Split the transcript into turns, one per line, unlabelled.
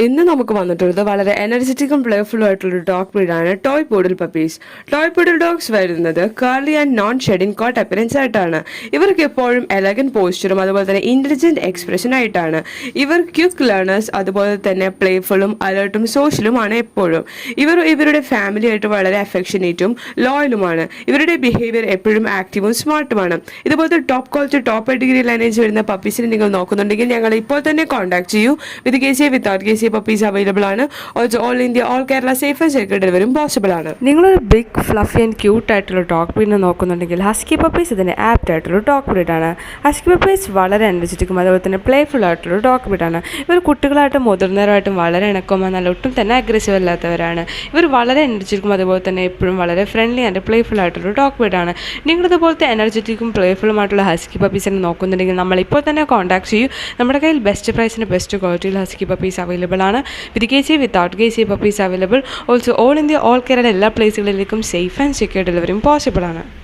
ഇന്ന് നമുക്ക് വന്നിട്ടുള്ളത് വളരെ എനർജറ്റിക്കും പ്ലേഫുള്ളും ആയിട്ടുള്ള ഡോഗ് ബ്രീഡാണ് toy poodle puppies. Toy poodle dogs വരുന്നത് curly and non shedding coat appearance ആയിട്ടാണ്. ഇവർക്ക് എപ്പോഴും എലഗന്റ് പോസ്ചറും അതുപോലെ തന്നെ ഇന്റലിജന്റ് എക്സ്പ്രഷൻ ആയിട്ടാണ്. ഇവർ ക്വിക്ക് ലേണേഴ്സ്, അതുപോലെ തന്നെ പ്ലേഫുള്ളും അലേർട്ടും സോഷ്യലുമാണ് എപ്പോഴും. ഇവർ ഇവരുടെ ഫാമിലി ആയിട്ട് വളരെ അഫെക്ഷനേറ്റും ലോയലുമാണ്. ഇവരുടെ ബിഹേവിയർ എപ്പോഴും ആക്റ്റീവും സ്മാർട്ടുമാണ്. ഇതുപോലത്തെ top quality top degree lineage വരുന്ന പപ്പീസിനെ നിങ്ങൾ നോക്കുന്നുണ്ടെങ്കിൽ ഞങ്ങൾ ഇപ്പോൾ തന്നെ കോൺടാക്ട് ചെയ്യൂ. വിത്ത് കേസിയ വിത്തൗട്ട് കേസിയ പപ്പീസ് അവൈലബിൾ ആണ്. Also all India all Kerala safe and secure ഡെലിവറിയും പോസിബിൾ ആണ്.
നിങ്ങളൊരു ബിഗ് ഫ്ലഫി ആൻഡ് ക്യൂട്ട് ആയിട്ടുള്ള ഡോഗ് ബ്രീഡിനെ നോക്കുന്നുണ്ടെങ്കിൽ ഹസ്കി പപ്പീസ് ഇതിന് ആപ്റ്റ് ആയിട്ടുള്ള ഡോഗ് ബ്രീഡാണ്. ഹസ്കി പപ്പീസ് വളരെ എനർജറ്റിക്കും അതുപോലെ തന്നെ പ്ലേഫുൾ ആയിട്ടുള്ള ഡോഗ് ബ്രീഡാണ്. ഇവർ കുട്ടികളായിട്ടും മുതിർന്നവരായിട്ടും വളരെ ഇണക്കവും എന്നാൽ ഒട്ടും തന്നെ അഗ്രസീവ് അല്ലാത്തവരാണ്. ഇവർ വളരെ എനർജറ്റിക്കും അതുപോലെ തന്നെ എപ്പോഴും വളരെ ഫ്രണ്ട്ലി ആൻഡ് പ്ലേഫുൾ ആയിട്ടുള്ള ഡോഗ് ബ്രീഡാണ്. നിങ്ങളിതുപോലത്തെ എനർജറ്റിക്കും പ്ലേഫുള്ളുമായിട്ടുള്ള ഹസ്കി പപ്പീസിനെ നോക്കുന്നുണ്ടെങ്കിൽ നമ്മൾ ഇപ്പോൾ തന്നെ കോൺടാക്ട് ചെയ്യൂ. നമ്മുടെ കയ്യിൽ ബെസ്റ്റ് പ്രൈസിന് ബെസ്റ്റ് ക്വാളിറ്റിയിൽ ഹസ്കി പപ്പീസ് അവൈലബിൾ ആണ്. With KC without KC puppies available. Also all India all Kerala എല്ലാ പ്ലേസുകളിലേക്കും സേഫ് ആൻഡ് സെക്യൂർ ഡെലിവറിയും പോസിബിൾ ആണ്.